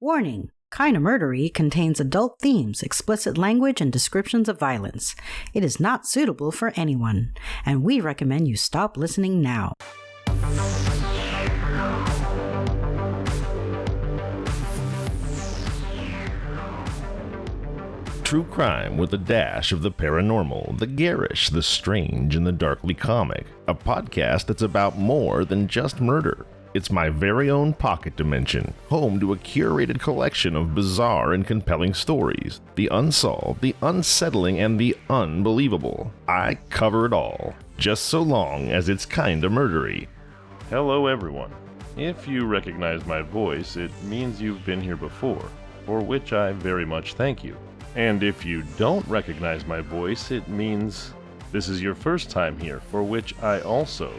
Warning! Kinda Murdery contains adult themes, explicit language, and descriptions of violence. It is not suitable for anyone, and we recommend you stop listening now. True crime with a dash of the paranormal, the garish, the strange, and the darkly comic. A podcast that's about more than just murder. It's my very own pocket dimension, home to a curated collection of bizarre and compelling stories. The unsolved, the unsettling, and the unbelievable. I cover it all, just so long as it's kinda murdery. Hello everyone. If you recognize my voice, it means you've been here before, for which I very much thank you. And if you don't recognize my voice, it means this is your first time here, for which I also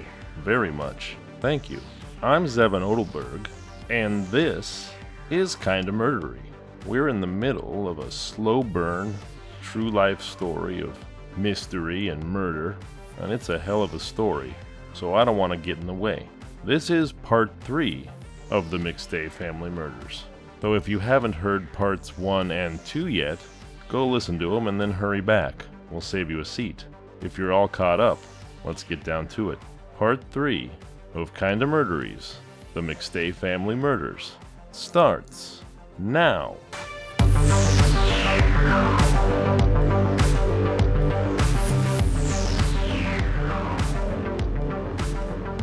very much thank you. I'm Zevon Odelberg, and this is Kinda Murdery. We're in the middle of a slow burn, true life story of mystery and murder, and it's a hell of a story, so I don't want to get in the way. This is part 3 of the McStay family murders. Though if you haven't heard parts 1 and 2 yet, go listen to them and then hurry back. We'll save you a seat. If you're all caught up, let's get down to it. Part 3 of Kinda Murderies, the McStay family murders, starts now.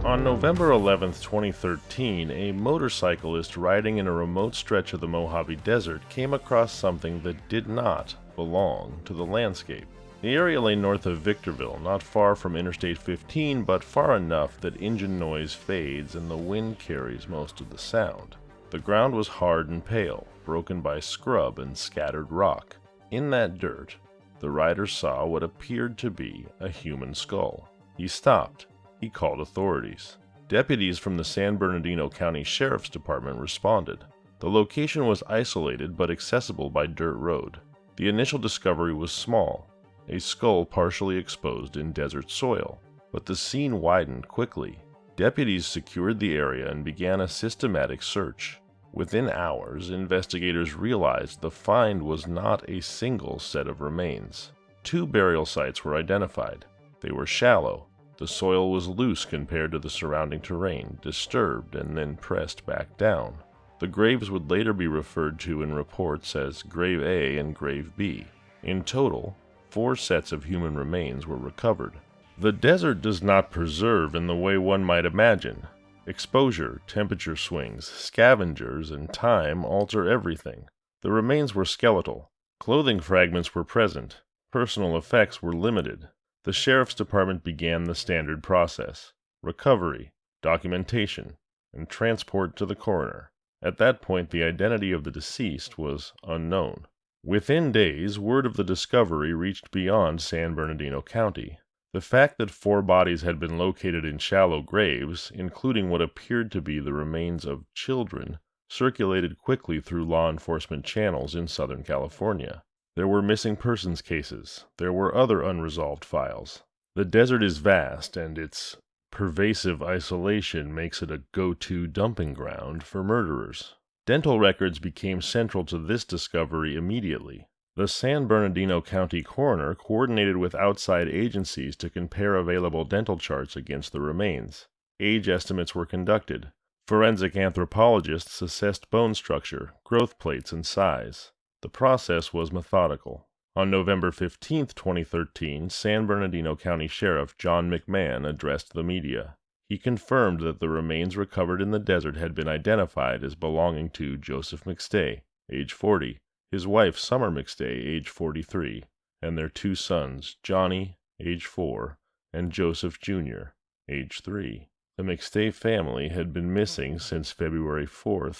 On November 11th, 2013, a motorcyclist riding in a remote stretch of the Mojave Desert came across something that did not belong to the landscape. The area lay north of Victorville, not far from Interstate 15, but far enough that engine noise fades and the wind carries most of the sound. The ground was hard and pale, broken by scrub and scattered rock. In that dirt, the rider saw what appeared to be a human skull. He stopped. He called authorities. Deputies from the San Bernardino County Sheriff's Department responded. The location was isolated but accessible by dirt road. The initial discovery was small, a skull partially exposed in desert soil, but the scene widened quickly. Deputies secured the area and began a systematic search. Within hours, investigators realized the find was not a single set of remains. 2 burial sites were identified. They were shallow. The soil was loose compared to the surrounding terrain, disturbed and then pressed back down. The graves would later be referred to in reports as Grave A and Grave B. In total, 4 sets of human remains were recovered. The desert does not preserve in the way one might imagine. Exposure, temperature swings, scavengers, and time alter everything. The remains were skeletal. Clothing fragments were present. Personal effects were limited. The Sheriff's Department began the standard process: recovery, documentation, and transport to the coroner. At that point, the identity of the deceased was unknown. Within days, word of the discovery reached beyond San Bernardino County. The fact that 4 bodies had been located in shallow graves, including what appeared to be the remains of children, circulated quickly through law enforcement channels in Southern California. There were missing persons cases. There were other unresolved files. The desert is vast, and its pervasive isolation makes it a go-to dumping ground for murderers. Dental records became central to this discovery immediately. The San Bernardino County coroner coordinated with outside agencies to compare available dental charts against the remains. Age estimates were conducted. Forensic anthropologists assessed bone structure, growth plates, and size. The process was methodical. On November 15, 2013, San Bernardino County Sheriff John McMahon addressed the media. He confirmed that the remains recovered in the desert had been identified as belonging to Joseph McStay, age 40, his wife Summer McStay, age 43, and their 2 sons, Gianni, age 4, and Joseph Jr., age 3. The McStay family had been missing since February 4,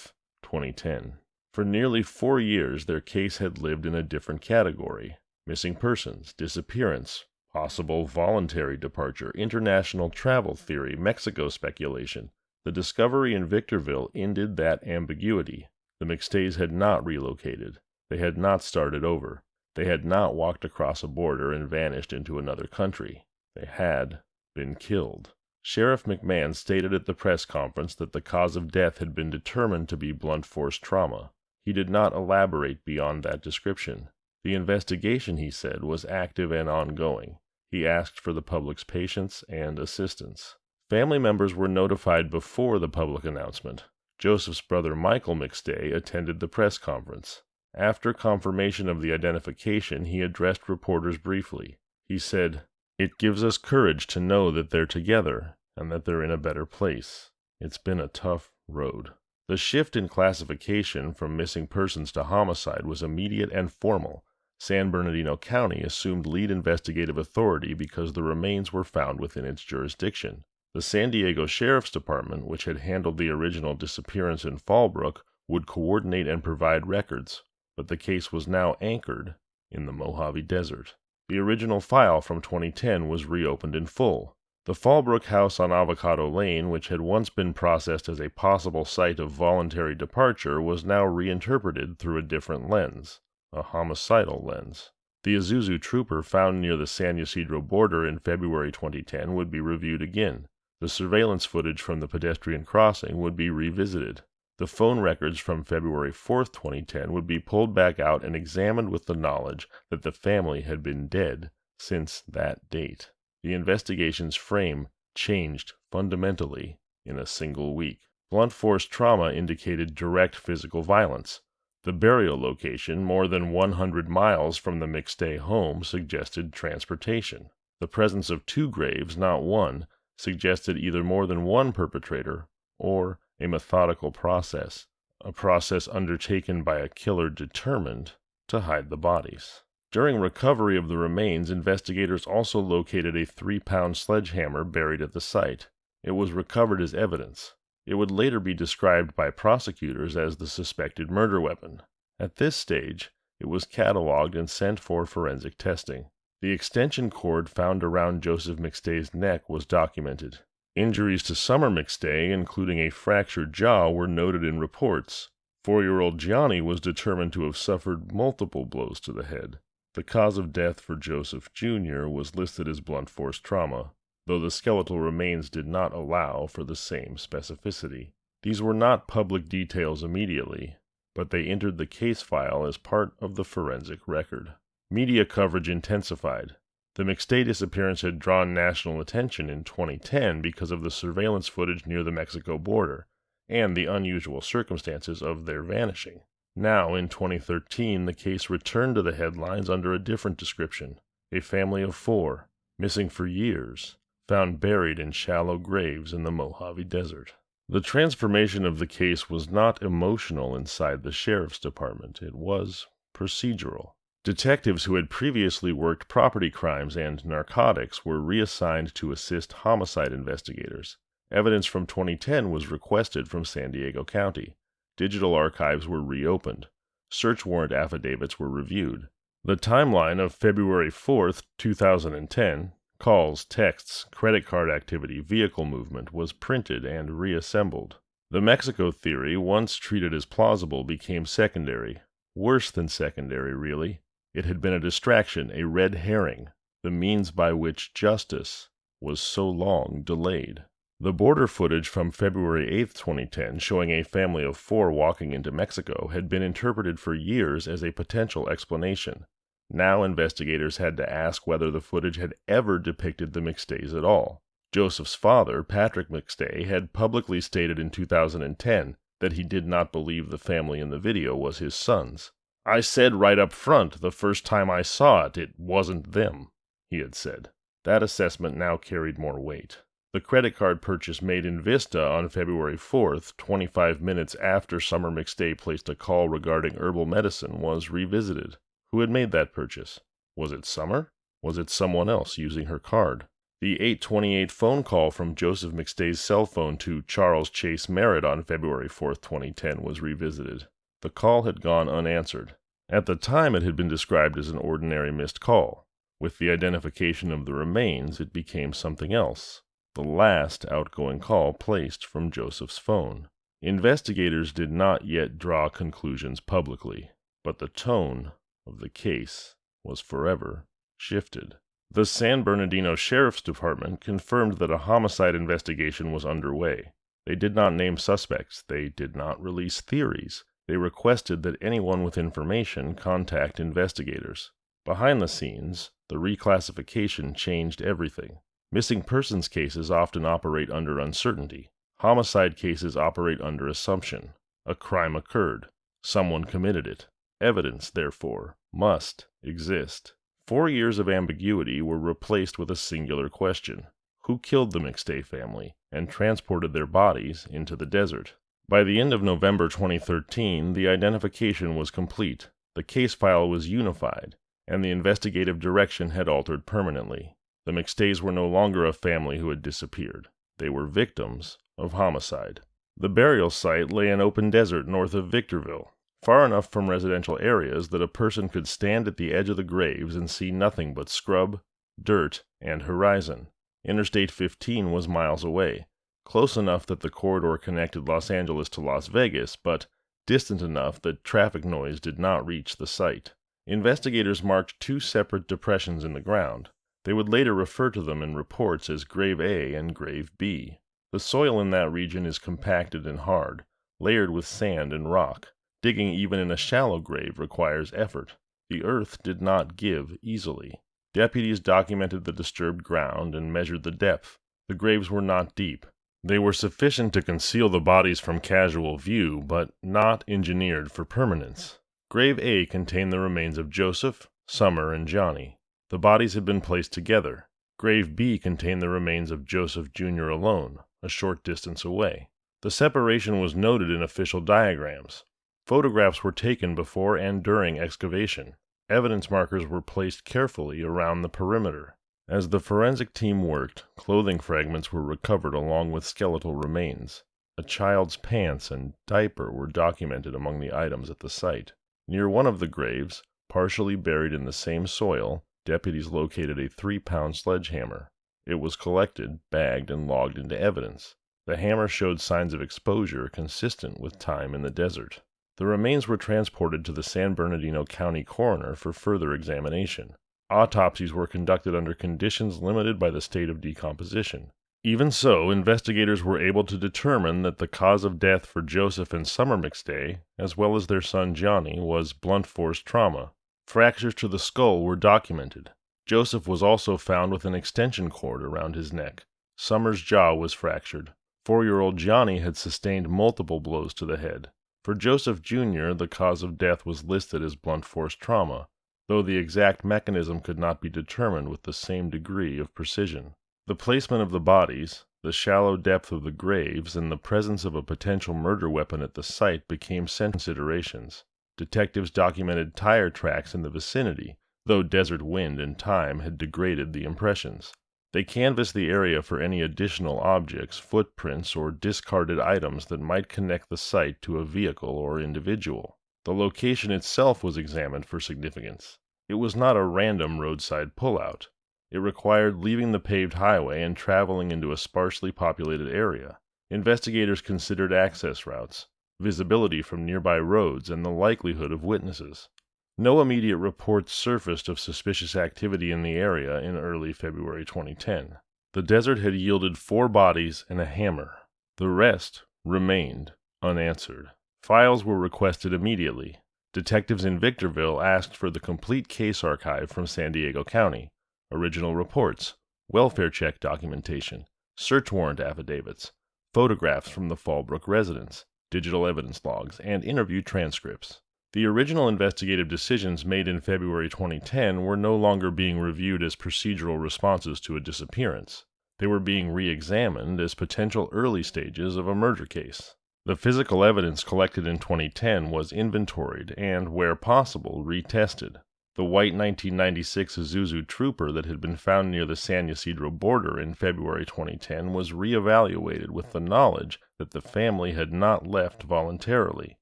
2010. For nearly 4 years, their case had lived in a different category: missing persons, disappearance, possible voluntary departure, international travel theory, Mexico speculation. The discovery in Victorville ended that ambiguity. The McStays had not relocated. They had not started over. They had not walked across a border and vanished into another country. They had been killed. Sheriff McMahon stated at the press conference that the cause of death had been determined to be blunt force trauma. He did not elaborate beyond that description. The investigation, he said, was active and ongoing. He asked for the public's patience and assistance. Family members were notified before the public announcement. Joseph's brother Michael McStay attended the press conference. After confirmation of the identification, he addressed reporters briefly. He said, "It gives us courage to know that they're together and that they're in a better place. It's been a tough road." The shift in classification from missing persons to homicide was immediate and formal. San Bernardino County assumed lead investigative authority because the remains were found within its jurisdiction. The San Diego Sheriff's Department, which had handled the original disappearance in Fallbrook, would coordinate and provide records, but the case was now anchored in the Mojave Desert. The original file from 2010 was reopened in full. The Fallbrook house on Avocado Lane, which had once been processed as a possible site of voluntary departure, was now reinterpreted through a different lens, a homicidal lens. The Isuzu trooper found near the San Ysidro border in February 2010 would be reviewed again. The surveillance footage from the pedestrian crossing would be revisited. The phone records from February 4, 2010 would be pulled back out and examined with the knowledge that the family had been dead since that date. The investigation's frame changed fundamentally in a single week. Blunt force trauma indicated direct physical violence. The burial location, more than 100 miles from the McStay home, suggested transportation. The presence of 2 graves, not one, suggested either more than one perpetrator or a methodical process, a process undertaken by a killer determined to hide the bodies. During recovery of the remains, investigators also located a 3-pound sledgehammer buried at the site. It was recovered as evidence. It would later be described by prosecutors as the suspected murder weapon. At this stage, it was cataloged and sent for forensic testing. The extension cord found around Joseph McStay's neck was documented. Injuries to Summer McStay, including a fractured jaw, were noted in reports. 4-year-old Gianni was determined to have suffered multiple blows to the head. The cause of death for Joseph Jr. was listed as blunt force trauma, though the skeletal remains did not allow for the same specificity. These were not public details immediately, but they entered the case file as part of the forensic record. Media coverage intensified. The McStay disappearance had drawn national attention in 2010 because of the surveillance footage near the Mexico border and the unusual circumstances of their vanishing. Now, in 2013, the case returned to the headlines under a different description. A family of 4, missing for years, found buried in shallow graves in the Mojave Desert. The transformation of the case was not emotional inside the sheriff's department. It was procedural. Detectives who had previously worked property crimes and narcotics were reassigned to assist homicide investigators. Evidence from 2010 was requested from San Diego County. Digital archives were reopened. Search warrant affidavits were reviewed. The timeline of February 4, 2010, calls, texts, credit card activity, vehicle movement, was printed and reassembled. The Mexico theory, once treated as plausible, became secondary. Worse than secondary, really. It had been a distraction, a red herring, the means by which justice was so long delayed. The border footage from February 8, 2010, showing a family of 4 walking into Mexico, had been interpreted for years as a potential explanation. Now investigators had to ask whether the footage had ever depicted the McStays at all. Joseph's father, Patrick McStay, had publicly stated in 2010 that he did not believe the family in the video was his sons. "I said right up front, the first time I saw it, it wasn't them," he had said. That assessment now carried more weight. The credit card purchase made in Vista on February 4th, 25 minutes after Summer McStay placed a call regarding herbal medicine, was revisited. Who had made that purchase? Was it Summer? Was it someone else using her card? The 828 phone call from Joseph McStay's cell phone to Charles Chase Merritt on February 4th, 2010 was revisited. The call had gone unanswered. At the time, it had been described as an ordinary missed call. With the identification of the remains, it became something else. The last outgoing call placed from Joseph's phone. Investigators did not yet draw conclusions publicly, but the tone of the case was forever shifted. The San Bernardino Sheriff's Department confirmed that a homicide investigation was underway. They did not name suspects. They did not release theories. They requested that anyone with information contact investigators. Behind the scenes, the reclassification changed everything. Missing persons cases often operate under uncertainty. Homicide cases operate under assumption. A crime occurred. Someone committed it. Evidence, therefore, must exist. 4 years of ambiguity were replaced with a singular question. Who killed the McStay family and transported their bodies into the desert? By the end of November 2013, the identification was complete, the case file was unified, and the investigative direction had altered permanently. The McStays were no longer a family who had disappeared. They were victims of homicide. The burial site lay in open desert north of Victorville, far enough from residential areas that a person could stand at the edge of the graves and see nothing but scrub, dirt, and horizon. Interstate 15 was miles away, close enough that the corridor connected Los Angeles to Las Vegas, but distant enough that traffic noise did not reach the site. Investigators marked 2 separate depressions in the ground. They would later refer to them in reports as Grave A and Grave B. The soil in that region is compacted and hard, layered with sand and rock. Digging even in a shallow grave requires effort. The earth did not give easily. Deputies documented the disturbed ground and measured the depth. The graves were not deep. They were sufficient to conceal the bodies from casual view, but not engineered for permanence. Grave A contained the remains of Joseph, Summer, and Gianni. The bodies had been placed together. Grave B contained the remains of Joseph Jr. alone, a short distance away. The separation was noted in official diagrams. Photographs were taken before and during excavation. Evidence markers were placed carefully around the perimeter. As the forensic team worked, clothing fragments were recovered along with skeletal remains. A child's pants and diaper were documented among the items at the site. Near one of the graves, partially buried in the same soil, deputies located a 3-pound sledgehammer. It was collected, bagged, and logged into evidence. The hammer showed signs of exposure consistent with time in the desert. The remains were transported to the San Bernardino County coroner for further examination. Autopsies were conducted under conditions limited by the state of decomposition. Even so, investigators were able to determine that the cause of death for Joseph and Summer McStay, as well as their son Gianni, was blunt force trauma. Fractures to the skull were documented. Joseph was also found with an extension cord around his neck. Summer's jaw was fractured. 4-year-old Gianni had sustained multiple blows to the head. For Joseph Jr., the cause of death was listed as blunt force trauma, though the exact mechanism could not be determined with the same degree of precision. The placement of the bodies, the shallow depth of the graves, and the presence of a potential murder weapon at the site became considerations. Detectives documented tire tracks in the vicinity, though desert wind and time had degraded the impressions. They canvassed the area for any additional objects, footprints, or discarded items that might connect the site to a vehicle or individual. The location itself was examined for significance. It was not a random roadside pullout. It required leaving the paved highway and traveling into a sparsely populated area. Investigators considered access routes, visibility from nearby roads, and the likelihood of witnesses. No immediate reports surfaced of suspicious activity in the area in early February 2010. The desert had yielded 4 bodies and a hammer. The rest remained unanswered. Files were requested immediately. Detectives in Victorville asked for the complete case archive from San Diego County, original reports, welfare check documentation, search warrant affidavits, photographs from the Fallbrook residence, digital evidence logs, and interview transcripts. The original investigative decisions made in February 2010 were no longer being reviewed as procedural responses to a disappearance. They were being re-examined as potential early stages of a murder case. The physical evidence collected in 2010 was inventoried and, where possible, retested. The white 1996 Isuzu Trooper that had been found near the San Ysidro border in February 2010 was re-evaluated with the knowledge that the family had not left voluntarily.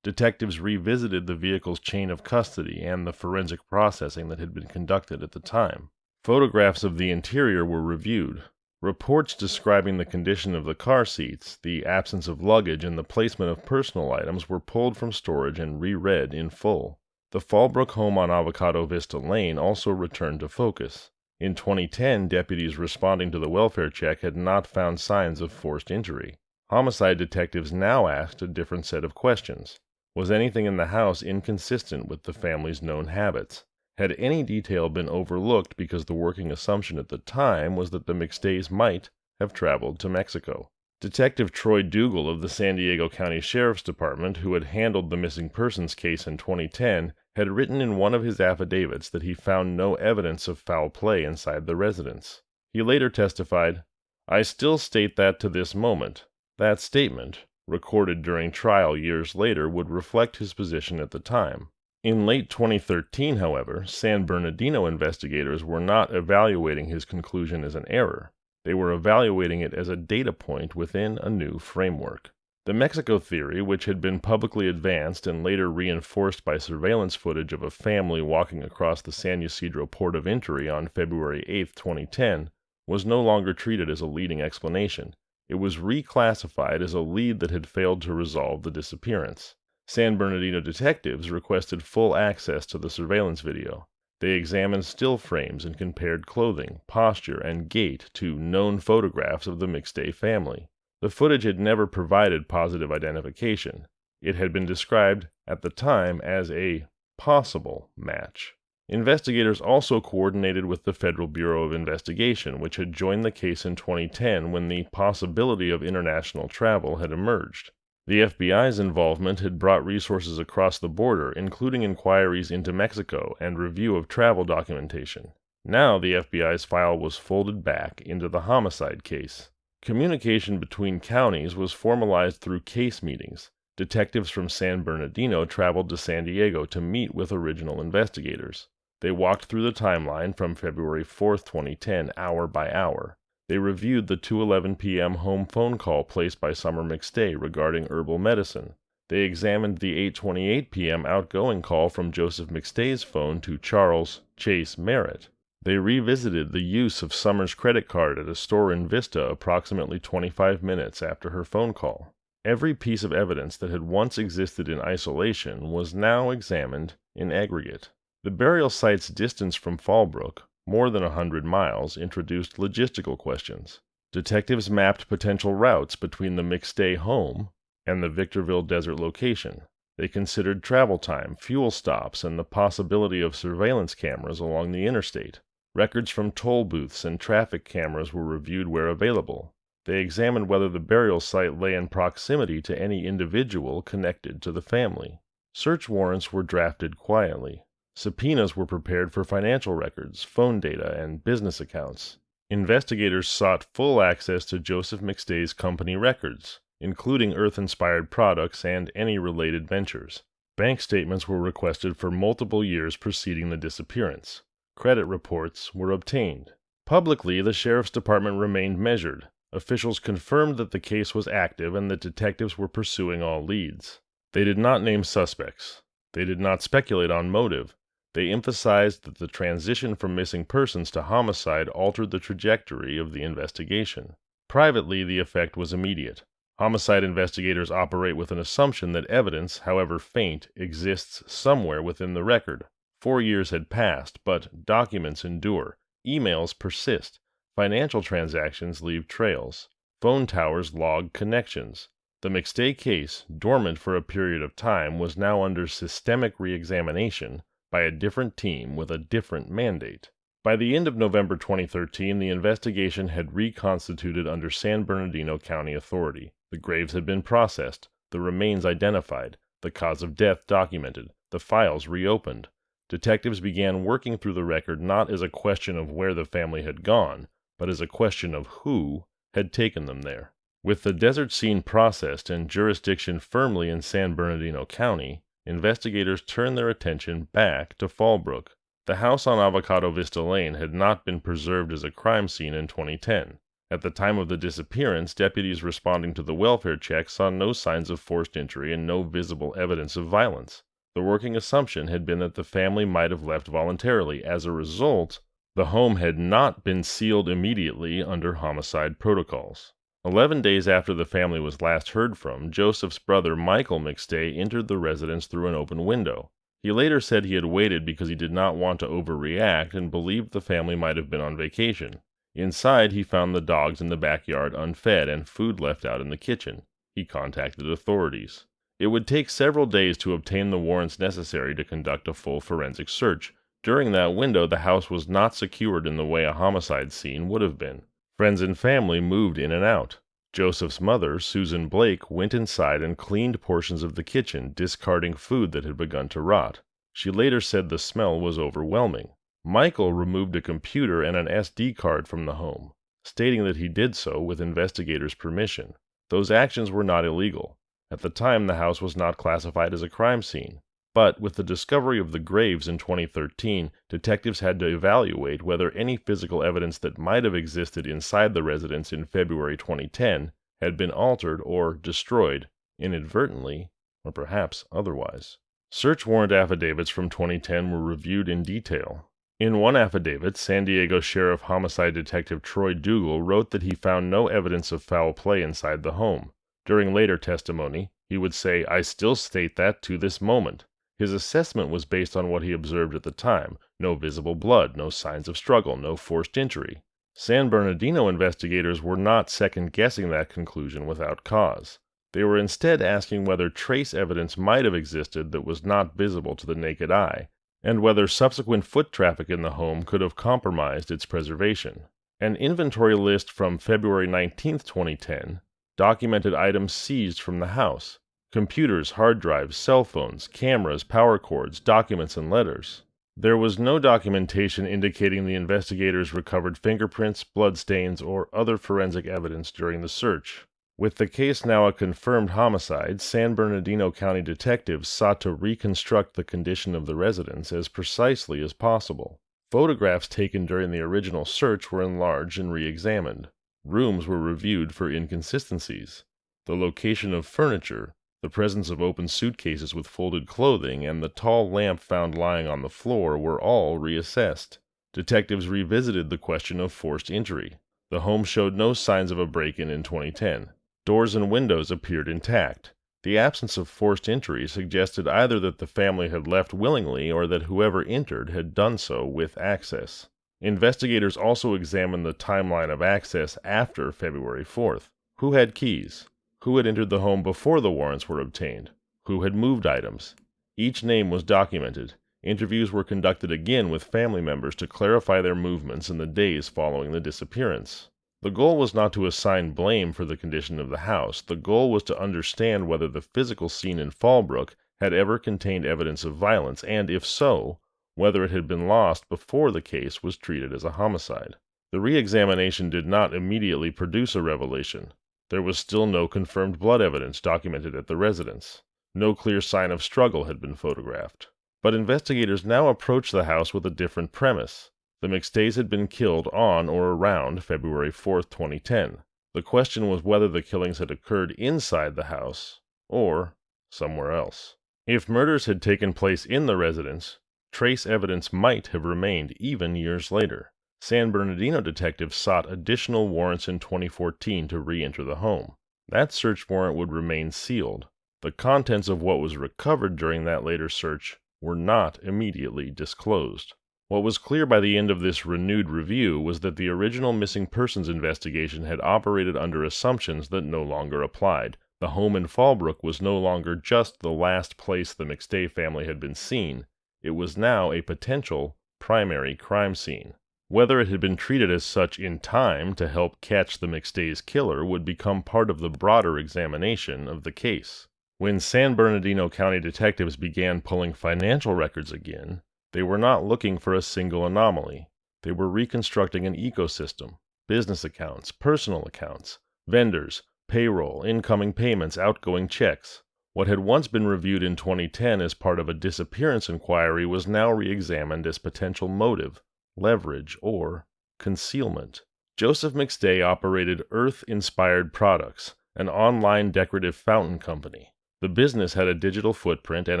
Detectives revisited the vehicle's chain of custody and the forensic processing that had been conducted at the time. Photographs of the interior were reviewed. Reports describing the condition of the car seats, the absence of luggage, and the placement of personal items were pulled from storage and reread in full. The Fallbrook home on Avocado Vista Lane also returned to focus. In 2010, deputies responding to the welfare check had not found signs of forced injury. Homicide detectives now asked a different set of questions. Was anything in the house inconsistent with the family's known habits? Had any detail been overlooked because the working assumption at the time was that the McStays might have traveled to Mexico? Detective Troy Dougal of the San Diego County Sheriff's Department, who had handled the missing persons case in 2010, had written in one of his affidavits that he found no evidence of foul play inside the residence. He later testified, "I still state that to this moment." That statement, recorded during trial years later, would reflect his position at the time. In late 2013, however, San Bernardino investigators were not evaluating his conclusion as an error. They were evaluating it as a data point within a new framework. The Mexico theory, which had been publicly advanced and later reinforced by surveillance footage of a family walking across the San Ysidro port of entry on February 8, 2010, was no longer treated as a leading explanation. It was reclassified as a lead that had failed to resolve the disappearance. San Bernardino detectives requested full access to the surveillance video. They examined still frames and compared clothing, posture, and gait to known photographs of the McStay family. The footage had never provided positive identification. It had been described at the time as a possible match. Investigators also coordinated with the Federal Bureau of Investigation, which had joined the case in 2010 when the possibility of international travel had emerged. The FBI's involvement had brought resources across the border, including inquiries into Mexico and review of travel documentation. Now the FBI's file was folded back into the homicide case. Communication between counties was formalized through case meetings. Detectives from San Bernardino traveled to San Diego to meet with original investigators. They walked through the timeline from February 4, 2010, hour by hour. They reviewed the 2:11 p.m. home phone call placed by Summer McStay regarding herbal medicine. They examined the 8:28 p.m. outgoing call from Joseph McStay's phone to Charles Chase Merritt. They revisited the use of Summer's credit card at a store in Vista approximately 25 minutes after her phone call. Every piece of evidence that had once existed in isolation was now examined in aggregate. The burial site's distance from Fallbrook, more than 100 miles, introduced logistical questions. Detectives mapped potential routes between the McStay home and the Victorville desert location. They considered travel time, fuel stops, and the possibility of surveillance cameras along the interstate. Records from toll booths and traffic cameras were reviewed where available. They examined whether the burial site lay in proximity to any individual connected to the family. Search warrants were drafted quietly. Subpoenas were prepared for financial records, phone data, and business accounts. Investigators sought full access to Joseph McStay's company records, including Earth-inspired products and any related ventures. Bank statements were requested for multiple years preceding the disappearance. Credit reports were obtained. Publicly, the Sheriff's Department remained measured. Officials confirmed that the case was active and that detectives were pursuing all leads. They did not name suspects. They did not speculate on motive. They emphasized that the transition from missing persons to homicide altered the trajectory of the investigation. Privately, the effect was immediate. Homicide investigators operate with an assumption that evidence, however faint, exists somewhere within the record. 4 years had passed, but documents endure, emails persist, financial transactions leave trails, phone towers log connections. The McStay case, dormant for a period of time, was now under systemic re-examination by a different team with a different mandate. By the end of November 2013, the investigation had reconstituted under San Bernardino County Authority. The graves had been processed, the remains identified, the cause of death documented, the files reopened. Detectives began working through the record not as a question of where the family had gone, but as a question of who had taken them there. With the desert scene processed and jurisdiction firmly in San Bernardino County, investigators turned their attention back to Fallbrook. The house on Avocado Vista Lane had not been preserved as a crime scene in 2010. At the time of the disappearance, deputies responding to the welfare check saw no signs of forced entry and no visible evidence of violence. The working assumption had been that the family might have left voluntarily. As a result, the home had not been sealed immediately under homicide protocols. 11 days after the family was last heard from, Joseph's brother Michael McStay entered the residence through an open window. He later said he had waited because he did not want to overreact and believed the family might have been on vacation. Inside, he found the dogs in the backyard unfed and food left out in the kitchen. He contacted authorities. It would take several days to obtain the warrants necessary to conduct a full forensic search. During that window, the house was not secured in the way a homicide scene would have been. Friends and family moved in and out. Joseph's mother, Susan Blake, went inside and cleaned portions of the kitchen, discarding food that had begun to rot. She later said the smell was overwhelming. Michael removed a computer and an SD card from the home, stating that he did so with investigators' permission. Those actions were not illegal. At the time, the house was not classified as a crime scene. But with the discovery of the graves in 2013, detectives had to evaluate whether any physical evidence that might have existed inside the residence in February 2010 had been altered or destroyed, inadvertently, or perhaps otherwise. Search warrant affidavits from 2010 were reviewed in detail. In one affidavit, San Diego Sheriff Homicide Detective Troy Dougal wrote that he found no evidence of foul play inside the home. During later testimony, he would say, "I still state that to this moment." His assessment was based on what he observed at the time: no visible blood, no signs of struggle, no forced injury. San Bernardino investigators were not second-guessing that conclusion without cause. They were instead asking whether trace evidence might have existed that was not visible to the naked eye, and whether subsequent foot traffic in the home could have compromised its preservation. An inventory list from February 19, 2010, documented items seized from the house: computers, hard drives, cell phones, cameras, power cords, documents, and letters. There was no documentation indicating the investigators recovered fingerprints, bloodstains, or other forensic evidence during the search. With the case now a confirmed homicide, San Bernardino County detectives sought to reconstruct the condition of the residence as precisely as possible. Photographs taken during the original search were enlarged and re-examined. Rooms were reviewed for inconsistencies. The location of furniture, the presence of open suitcases with folded clothing, and the tall lamp found lying on the floor were all reassessed. Detectives revisited the question of forced injury. The home showed no signs of a break-in in 2010. Doors and windows appeared intact. The absence of forced injury suggested either that the family had left willingly or that whoever entered had done so with access. Investigators also examined the timeline of access after February 4th. Who had keys? Who had entered the home before the warrants were obtained? Who had moved items? Each name was documented. Interviews were conducted again with family members to clarify their movements in the days following the disappearance. The goal was not to assign blame for the condition of the house. The goal was to understand whether the physical scene in Fallbrook had ever contained evidence of violence, and if so, whether it had been lost before the case was treated as a homicide. The re-examination did not immediately produce a revelation. There was still no confirmed blood evidence documented at the residence. No clear sign of struggle had been photographed. But investigators now approached the house with a different premise. The McStays had been killed on or around February 4, 2010. The question was whether the killings had occurred inside the house or somewhere else. If murders had taken place in the residence, trace evidence might have remained even years later. San Bernardino detectives sought additional warrants in 2014 to re-enter the home. That search warrant would remain sealed. The contents of what was recovered during that later search were not immediately disclosed. What was clear by the end of this renewed review was that the original missing persons investigation had operated under assumptions that no longer applied. The home in Fallbrook was no longer just the last place the McStay family had been seen. It was now a potential primary crime scene. Whether it had been treated as such in time to help catch the McStays' killer would become part of the broader examination of the case. When San Bernardino County detectives began pulling financial records again, they were not looking for a single anomaly. They were reconstructing an ecosystem: business accounts, personal accounts, vendors, payroll, incoming payments, outgoing checks. What had once been reviewed in 2010 as part of a disappearance inquiry was now re-examined as potential motive, leverage, or concealment. Joseph McStay operated Earth-Inspired Products, an online decorative fountain company. The business had a digital footprint and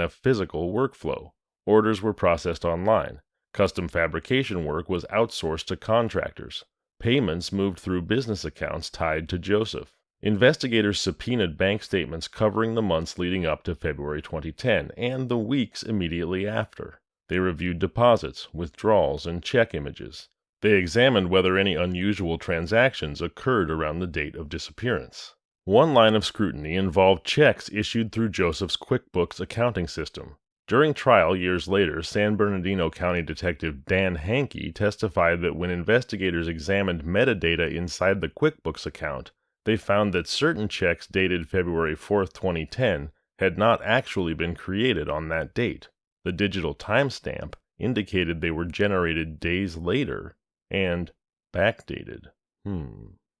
a physical workflow. Orders were processed online. Custom fabrication work was outsourced to contractors. Payments moved through business accounts tied to Joseph. Investigators subpoenaed bank statements covering the months leading up to February 2010 and the weeks immediately after. They reviewed deposits, withdrawals, and check images. They examined whether any unusual transactions occurred around the date of disappearance. One line of scrutiny involved checks issued through Joseph's QuickBooks accounting system. During trial years later, San Bernardino County Detective Dan Hankey testified that when investigators examined metadata inside the QuickBooks account, they found that certain checks dated February 4, 2010 had not actually been created on that date. The digital timestamp indicated they were generated days later and backdated.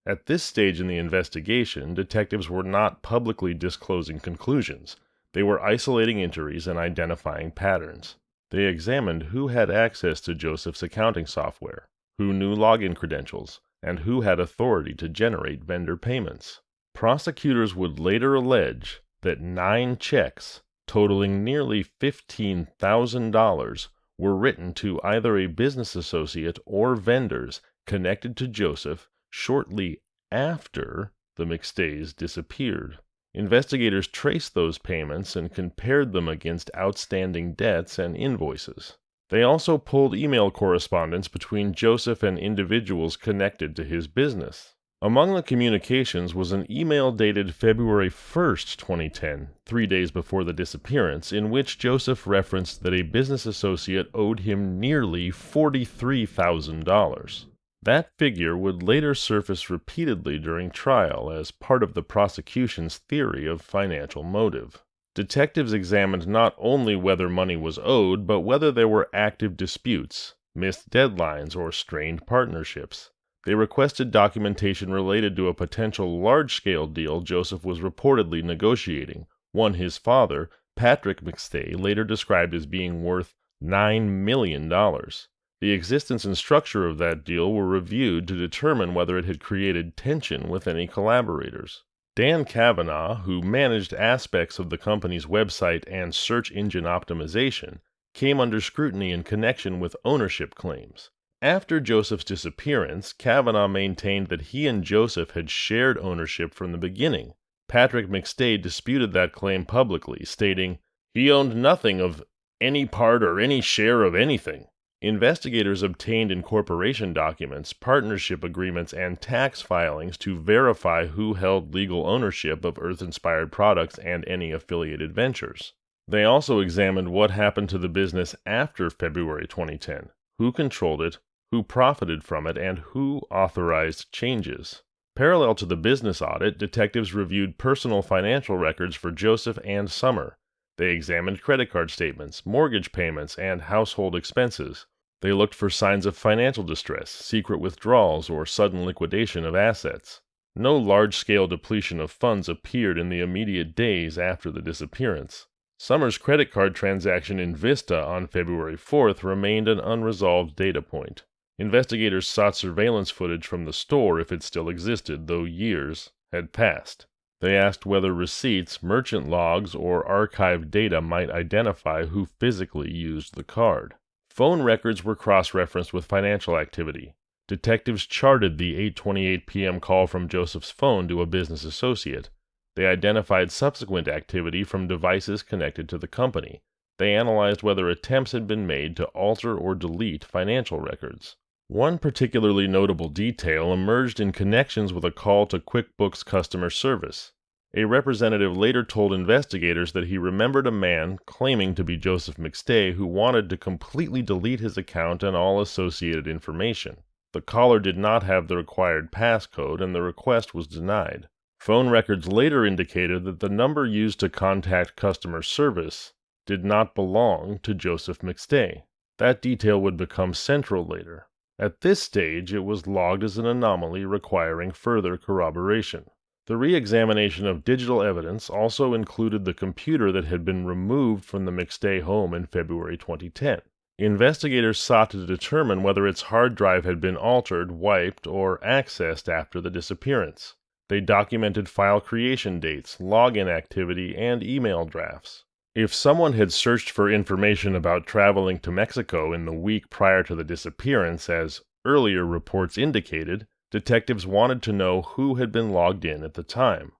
At this stage in the investigation, detectives were not publicly disclosing conclusions. They were isolating entries and identifying patterns. They examined who had access to Joseph's accounting software, who knew login credentials, and who had authority to generate vendor payments. Prosecutors would later allege that 9 checks, totaling nearly $15,000, were written to either a business associate or vendors connected to Joseph shortly after the McStays disappeared. Investigators traced those payments and compared them against outstanding debts and invoices. They also pulled email correspondence between Joseph and individuals connected to his business. Among the communications was an email dated February 1, 2010, 3 days before the disappearance, in which Joseph referenced that a business associate owed him nearly $43,000. That figure would later surface repeatedly during trial as part of the prosecution's theory of financial motive. Detectives examined not only whether money was owed, but whether there were active disputes, missed deadlines, or strained partnerships. They requested documentation related to a potential large-scale deal Joseph was reportedly negotiating, one his father, Patrick McStay, later described as being worth $9 million. The existence and structure of that deal were reviewed to determine whether it had created tension with any collaborators. Dan Kavanaugh, who managed aspects of the company's website and search engine optimization, came under scrutiny in connection with ownership claims. After Joseph's disappearance, Kavanaugh maintained that he and Joseph had shared ownership from the beginning. Patrick McStay disputed that claim publicly, stating, "He owned nothing of any part or any share of anything." Investigators obtained incorporation documents, partnership agreements, and tax filings to verify who held legal ownership of Earth-inspired products and any affiliated ventures. They also examined what happened to the business after February 2010, who controlled it, who profited from it, and who authorized changes. Parallel to the business audit, detectives reviewed personal financial records for Joseph and Summer. They examined credit card statements, mortgage payments, and household expenses. They looked for signs of financial distress, secret withdrawals, or sudden liquidation of assets. No large-scale depletion of funds appeared in the immediate days after the disappearance. Summer's credit card transaction in Vista on February 4th remained an unresolved data point. Investigators sought surveillance footage from the store if it still existed, though years had passed. They asked whether receipts, merchant logs, or archived data might identify who physically used the card. Phone records were cross-referenced with financial activity. Detectives charted the 8:28 p.m. call from Joseph's phone to a business associate. They identified subsequent activity from devices connected to the company. They analyzed whether attempts had been made to alter or delete financial records. One particularly notable detail emerged in connections with a call to QuickBooks customer service. A representative later told investigators that he remembered a man claiming to be Joseph McStay who wanted to completely delete his account and all associated information. The caller did not have the required passcode, and the request was denied. Phone records later indicated that the number used to contact customer service did not belong to Joseph McStay. That detail would become central later. At this stage, it was logged as an anomaly requiring further corroboration. The re-examination of digital evidence also included the computer that had been removed from the McStay home in February 2010. Investigators sought to determine whether its hard drive had been altered, wiped, or accessed after the disappearance. They documented file creation dates, login activity, and email drafts. If someone had searched for information about traveling to Mexico in the week prior to the disappearance, as earlier reports indicated, detectives wanted to know who had been logged in at the time.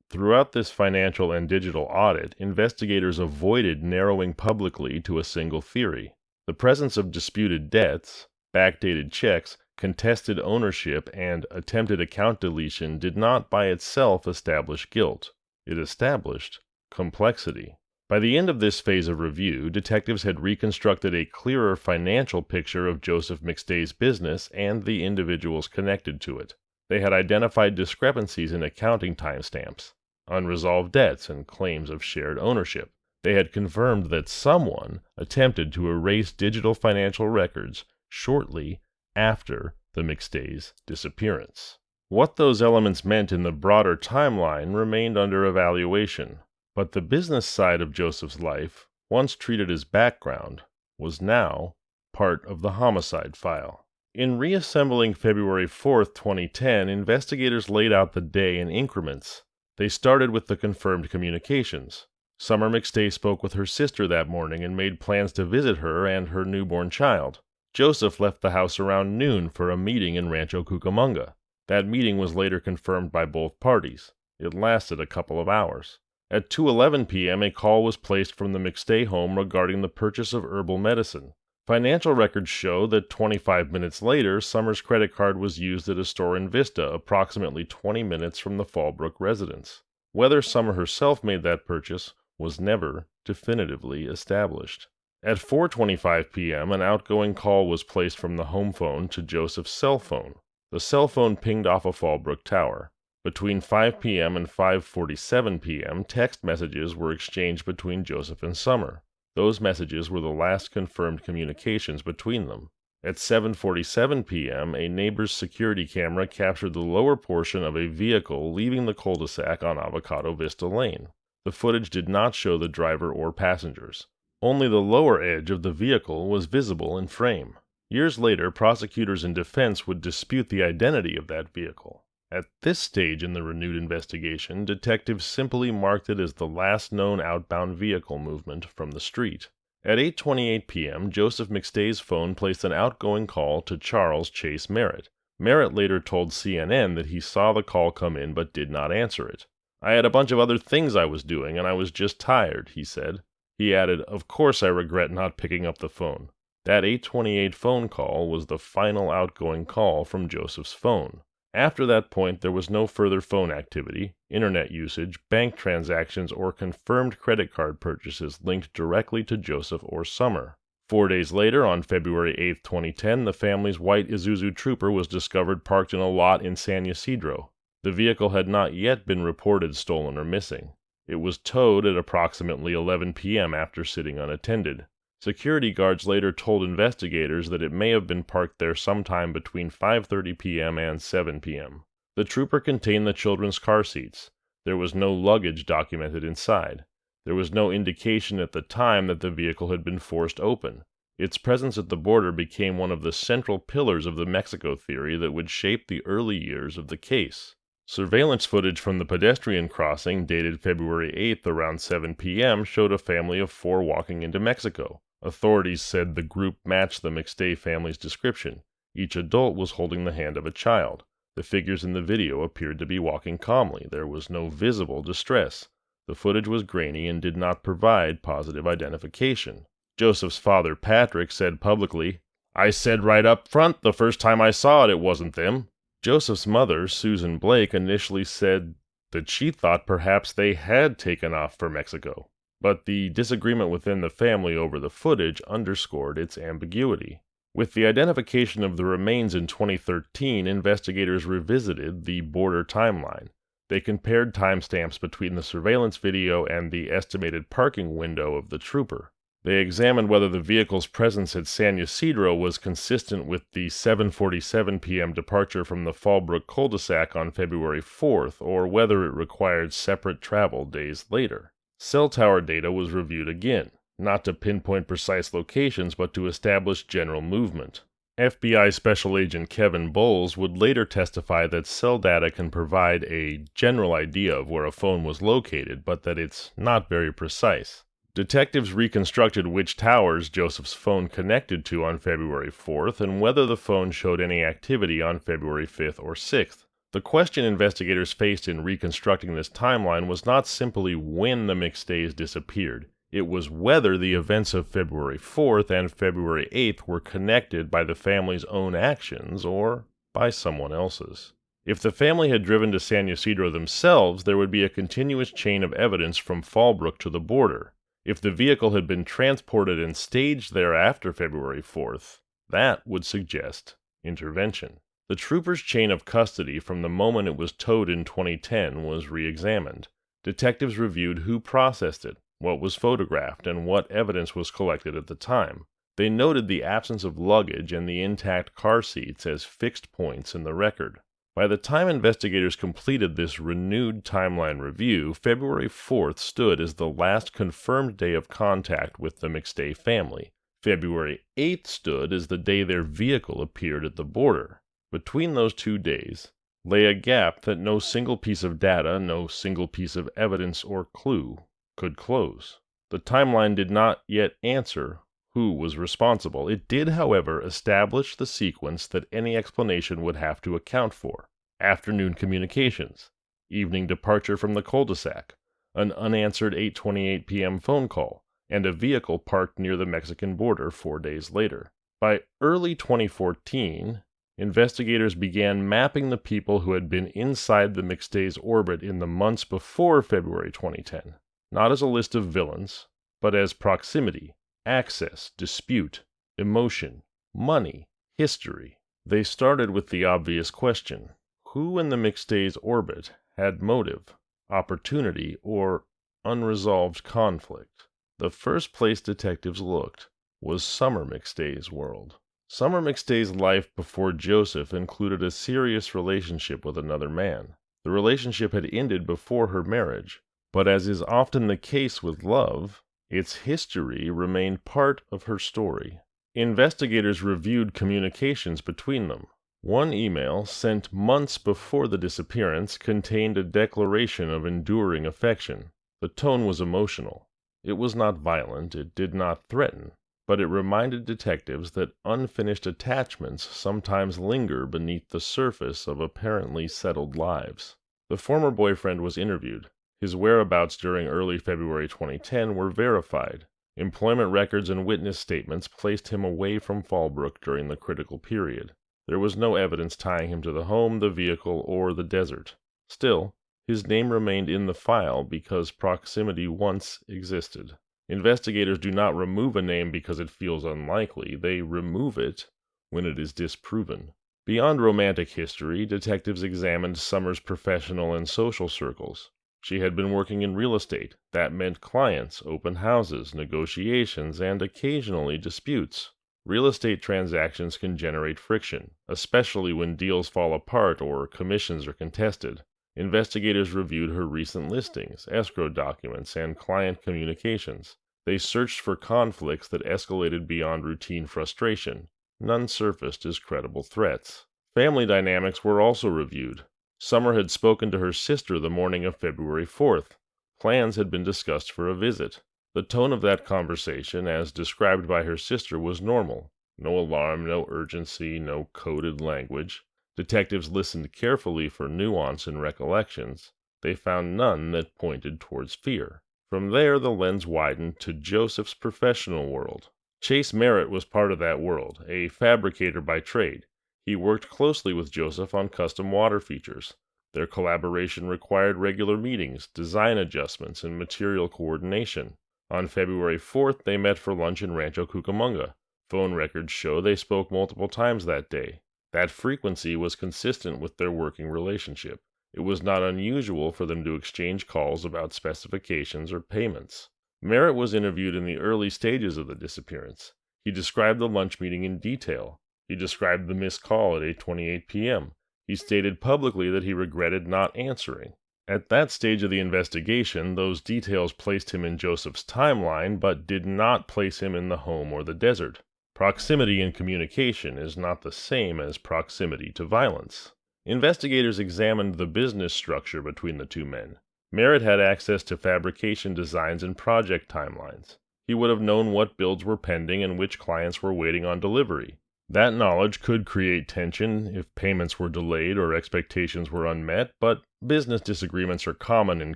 Throughout this financial and digital audit, investigators avoided narrowing publicly to a single theory. The presence of disputed debts, backdated checks, contested ownership, and attempted account deletion did not by itself establish guilt. It established complexity. By the end of this phase of review, detectives had reconstructed a clearer financial picture of Joseph McStay's business and the individuals connected to it. They had identified discrepancies in accounting timestamps, unresolved debts, and claims of shared ownership. They had confirmed that someone attempted to erase digital financial records shortly after the McStays' disappearance. What those elements meant in the broader timeline remained under evaluation, but the business side of Joseph's life, once treated as background, was now part of the homicide file. In reassembling February 4, 2010, investigators laid out the day in increments. They started with the confirmed communications. Summer McStay spoke with her sister that morning and made plans to visit her and her newborn child. Joseph left the house around noon for a meeting in Rancho Cucamonga. That meeting was later confirmed by both parties. It lasted a couple of hours. At 2:11 p.m., a call was placed from the McStay home regarding the purchase of herbal medicine. Financial records show that 25 minutes later, Summer's credit card was used at a store in Vista, approximately 20 minutes from the Fallbrook residence. Whether Summer herself made that purchase was never definitively established. At 4:25 p.m., an outgoing call was placed from the home phone to Joseph's cell phone. The cell phone pinged off a Fallbrook tower. Between 5 p.m. and 5:47 p.m., text messages were exchanged between Joseph and Summer. Those messages were the last confirmed communications between them. At 7:47 p.m., a neighbor's security camera captured the lower portion of a vehicle leaving the cul-de-sac on Avocado Vista Lane. The footage did not show the driver or passengers. Only the lower edge of the vehicle was visible in frame. Years later, prosecutors and defense would dispute the identity of that vehicle. At this stage in the renewed investigation, detectives simply marked it as the last known outbound vehicle movement from the street. At 8:28 p.m., Joseph McStay's phone placed an outgoing call to Charles Chase Merritt. Merritt later told CNN that he saw the call come in but did not answer it. "I had a bunch of other things I was doing, and I was just tired," he said. He added, "Of course I regret not picking up the phone." That 8:28 phone call was the final outgoing call from Joseph's phone. After that point, there was no further phone activity, internet usage, bank transactions, or confirmed credit card purchases linked directly to Joseph or Summer. 4 days later, on February 8, 2010, the family's white Isuzu Trooper was discovered parked in a lot in San Ysidro. The vehicle had not yet been reported stolen or missing. It was towed at approximately 11 p.m. after sitting unattended. Security guards later told investigators that it may have been parked there sometime between 5:30 p.m. and 7 p.m. The Trooper contained the children's car seats. There was no luggage documented inside. There was no indication at the time that the vehicle had been forced open. Its presence at the border became one of the central pillars of the Mexico theory that would shape the early years of the case. Surveillance footage from the pedestrian crossing, dated February 8th around 7 p.m., showed a family of 4 walking into Mexico. Authorities said the group matched the McStay family's description. Each adult was holding the hand of a child. The figures in the video appeared to be walking calmly. There was no visible distress. The footage was grainy and did not provide positive identification. Joseph's father, Patrick, said publicly, "I said right up front the first time I saw it wasn't them." Joseph's mother, Susan Blake, initially said that she thought perhaps they had taken off for Mexico, but the disagreement within the family over the footage underscored its ambiguity. With the identification of the remains in 2013, investigators revisited the border timeline. They compared timestamps between the surveillance video and the estimated parking window of the Trooper. They examined whether the vehicle's presence at San Ysidro was consistent with the 7:47 p.m. departure from the Fallbrook cul-de-sac on February 4th, or whether it required separate travel days later. Cell tower data was reviewed again, not to pinpoint precise locations but to establish general movement. FBI Special Agent Kevin Bowles would later testify that cell data can provide a general idea of where a phone was located, but that it's not very precise. Detectives reconstructed which towers Joseph's phone connected to on February 4th and whether the phone showed any activity on February 5th or 6th. The question investigators faced in reconstructing this timeline was not simply when the McStays disappeared. It was whether the events of February 4th and February 8th were connected by the family's own actions or by someone else's. If the family had driven to San Ysidro themselves, there would be a continuous chain of evidence from Fallbrook to the border. If the vehicle had been transported and staged there after February 4th, that would suggest intervention. The trooper's chain of custody from the moment it was towed in 2010 was re-examined. Detectives reviewed who processed it, what was photographed, and what evidence was collected at the time. They noted the absence of luggage and the intact car seats as fixed points in the record. By the time investigators completed this renewed timeline review, February 4th stood as the last confirmed day of contact with the McStay family. February 8th stood as the day their vehicle appeared at the border. Between those 2 days lay a gap that no single piece of data, no single piece of evidence or clue could close. The timeline did not yet answer who was responsible. It did, however, establish the sequence that any explanation would have to account for. Afternoon communications, evening departure from the cul-de-sac, an unanswered 8:28 p.m. phone call, and a vehicle parked near the Mexican border 4 days later. By early 2014, investigators began mapping the people who had been inside the McStays' orbit in the months before February 2010, not as a list of villains, but as proximity, access, dispute, emotion, money, history. They started with the obvious question: who in the McStays' orbit had motive, opportunity, or unresolved conflict? The first place detectives looked was Summer McStay's world. Summer McStay's life before Joseph included a serious relationship with another man. The relationship had ended before her marriage, but as is often the case with love, its history remained part of her story. Investigators reviewed communications between them. One email, sent months before the disappearance, contained a declaration of enduring affection. The tone was emotional. It was not violent, it did not threaten, but it reminded detectives that unfinished attachments sometimes linger beneath the surface of apparently settled lives. The former boyfriend was interviewed. His whereabouts during early February 2010 were verified. Employment records and witness statements placed him away from Fallbrook during the critical period. There was no evidence tying him to the home, the vehicle, or the desert. Still, his name remained in the file because proximity once existed. Investigators do not remove a name because it feels unlikely. They remove it when it is disproven. Beyond romantic history, detectives examined Summer's professional and social circles. She had been working in real estate. That meant clients, open houses, negotiations, and occasionally disputes. Real estate transactions can generate friction, especially when deals fall apart or commissions are contested. Investigators reviewed her recent listings, escrow documents, and client communications. They searched for conflicts that escalated beyond routine frustration. None surfaced as credible threats. Family dynamics were also reviewed. Summer had spoken to her sister the morning of February 4th. Plans had been discussed for a visit. The tone of that conversation, as described by her sister, was normal. No alarm, no urgency, no coded language. Detectives listened carefully for nuance and recollections. They found none that pointed towards fear. From there, the lens widened to Joseph's professional world. Chase Merritt was part of that world, a fabricator by trade. He worked closely with Joseph on custom water features. Their collaboration required regular meetings, design adjustments, and material coordination. On February 4th, they met for lunch in Rancho Cucamonga. Phone records show they spoke multiple times that day. That frequency was consistent with their working relationship. It was not unusual for them to exchange calls about specifications or payments. Merritt was interviewed in the early stages of the disappearance. He described the lunch meeting in detail. He described the missed call at 8:28 p.m. He stated publicly that he regretted not answering. At that stage of the investigation, those details placed him in Joseph's timeline, but did not place him in the home or the desert. Proximity in communication is not the same as proximity to violence. Investigators examined the business structure between the two men. Merritt had access to fabrication designs and project timelines. He would have known what builds were pending and which clients were waiting on delivery. That knowledge could create tension if payments were delayed or expectations were unmet, but business disagreements are common in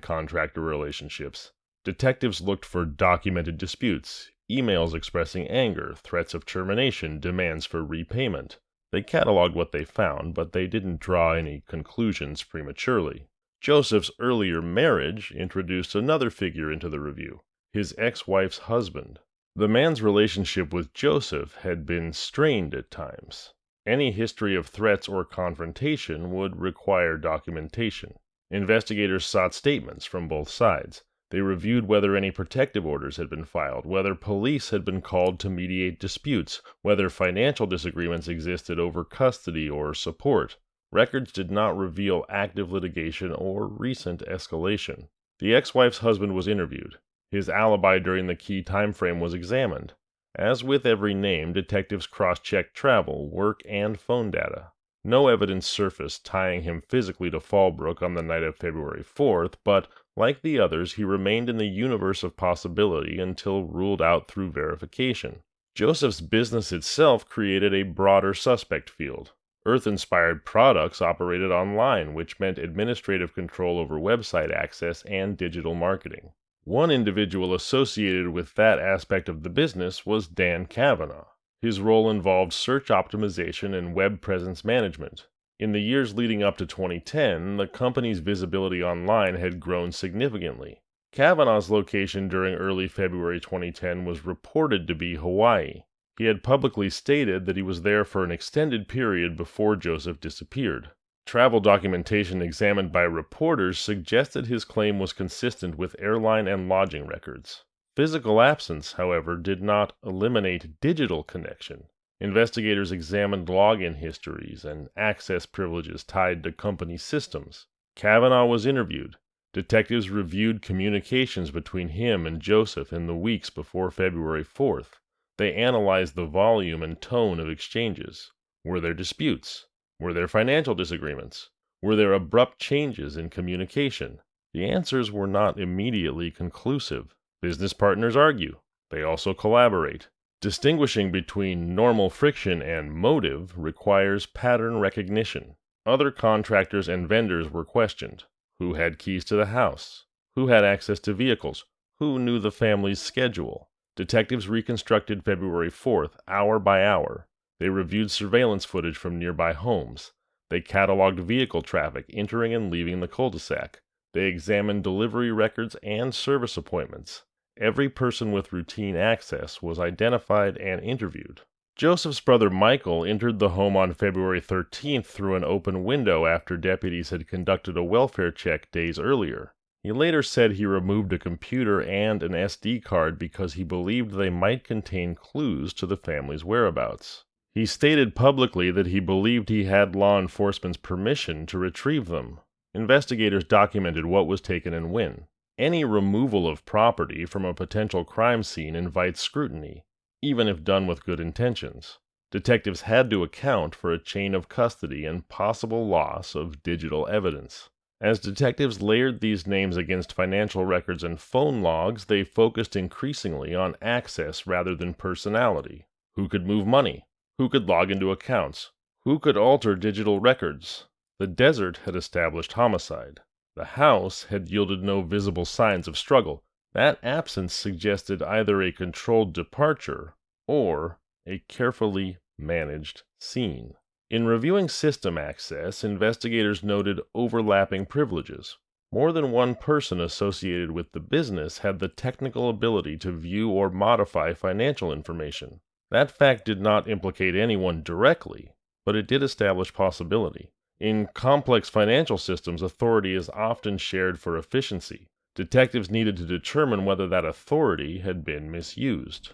contractor relationships. Detectives looked for documented disputes, emails expressing anger, threats of termination, demands for repayment. They cataloged what they found, but they didn't draw any conclusions prematurely. Joseph's earlier marriage introduced another figure into the review, his ex-wife's husband. The man's relationship with Joseph had been strained at times. Any history of threats or confrontation would require documentation. Investigators sought statements from both sides. They reviewed whether any protective orders had been filed, whether police had been called to mediate disputes, whether financial disagreements existed over custody or support. Records did not reveal active litigation or recent escalation. The ex-wife's husband was interviewed. His alibi during the key time frame was examined. As with every name, detectives cross-checked travel, work, and phone data. No evidence surfaced tying him physically to Fallbrook on the night of February 4th, but like the others, he remained in the universe of possibility until ruled out through verification. Joseph's business itself created a broader suspect field. Earth-inspired products operated online, which meant administrative control over website access and digital marketing. One individual associated with that aspect of the business was Dan Kavanaugh. His role involved search optimization and web presence management. In the years leading up to 2010, the company's visibility online had grown significantly. Kavanaugh's location during early February 2010 was reported to be Hawaii. He had publicly stated that he was there for an extended period before Joseph disappeared. Travel documentation examined by reporters suggested his claim was consistent with airline and lodging records. Physical absence, however, did not eliminate digital connection. Investigators examined login histories and access privileges tied to company systems. Kavanaugh was interviewed. Detectives reviewed communications between him and Joseph in the weeks before February 4th. They analyzed the volume and tone of exchanges. Were there disputes? Were there financial disagreements? Were there abrupt changes in communication? The answers were not immediately conclusive. Business partners argue. They also collaborate. Distinguishing between normal friction and motive requires pattern recognition. Other contractors and vendors were questioned. Who had keys to the house? Who had access to vehicles? Who knew the family's schedule? Detectives reconstructed February 4th, hour by hour. They reviewed surveillance footage from nearby homes. They cataloged vehicle traffic entering and leaving the cul-de-sac. They examined delivery records and service appointments. Every person with routine access was identified and interviewed. Joseph's brother Michael entered the home on February 13th through an open window after deputies had conducted a welfare check days earlier. He later said he removed a computer and an SD card because he believed they might contain clues to the family's whereabouts. He stated publicly that he believed he had law enforcement's permission to retrieve them. Investigators documented what was taken and when. Any removal of property from a potential crime scene invites scrutiny, even if done with good intentions. Detectives had to account for a chain of custody and possible loss of digital evidence. As detectives layered these names against financial records and phone logs, they focused increasingly on access rather than personality. Who could move money? Who could log into accounts? Who could alter digital records? The desert had established homicide. The house had yielded no visible signs of struggle. That absence suggested either a controlled departure or a carefully managed scene. In reviewing system access, investigators noted overlapping privileges. More than one person associated with the business had the technical ability to view or modify financial information. That fact did not implicate anyone directly, but it did establish possibility. In complex financial systems, authority is often shared for efficiency. Detectives needed to determine whether that authority had been misused.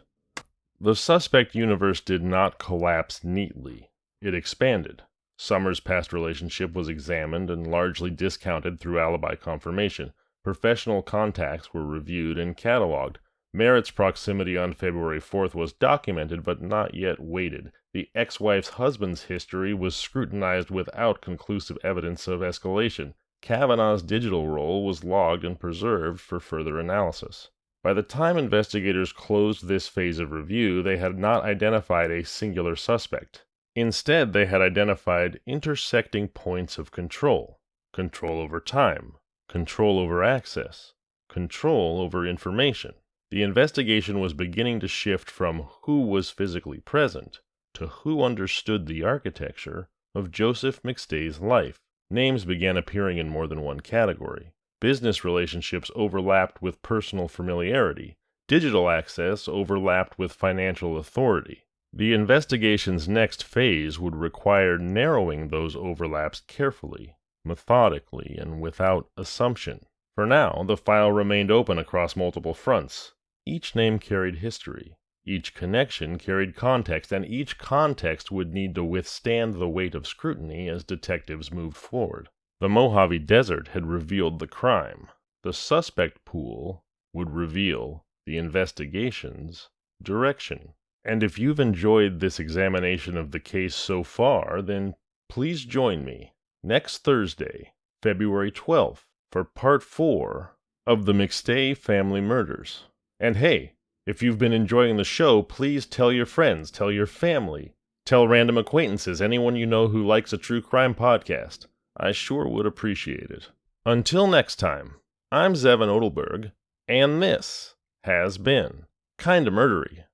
The suspect universe did not collapse neatly. It expanded. Summers' past relationship was examined and largely discounted through alibi confirmation. Professional contacts were reviewed and cataloged. Merritt's proximity on February 4th was documented but not yet weighted. The ex-wife's husband's history was scrutinized without conclusive evidence of escalation. Kavanaugh's digital role was logged and preserved for further analysis. By the time investigators closed this phase of review, they had not identified a singular suspect. Instead, they had identified intersecting points of control. Control over time. Control over access. control over information. The investigation was beginning to shift from who was physically present to who understood the architecture of Joseph McStay's life. Names began appearing in more than one category. Business relationships overlapped with personal familiarity. Digital access overlapped with financial authority. The investigation's next phase would require narrowing those overlaps carefully, methodically, and without assumption. For now, the file remained open across multiple fronts. Each name carried history. Each connection carried context, and each context would need to withstand the weight of scrutiny as detectives moved forward. The Mojave Desert had revealed the crime. The suspect pool would reveal the investigation's direction. And if you've enjoyed this examination of the case so far, then please join me next Thursday, February 12th, for Part 4 of the McStay family murders. And hey, if you've been enjoying the show, please tell your friends, tell your family, tell random acquaintances, anyone you know who likes a true crime podcast. I sure would appreciate it. Until next time, I'm Zevin Odelberg, and this has been Kinda Murdery.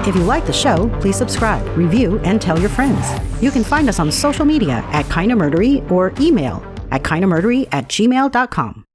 If you like the show, please subscribe, review, and tell your friends. You can find us on social media at Kinda Murdery or email at kindamurdery@gmail.com.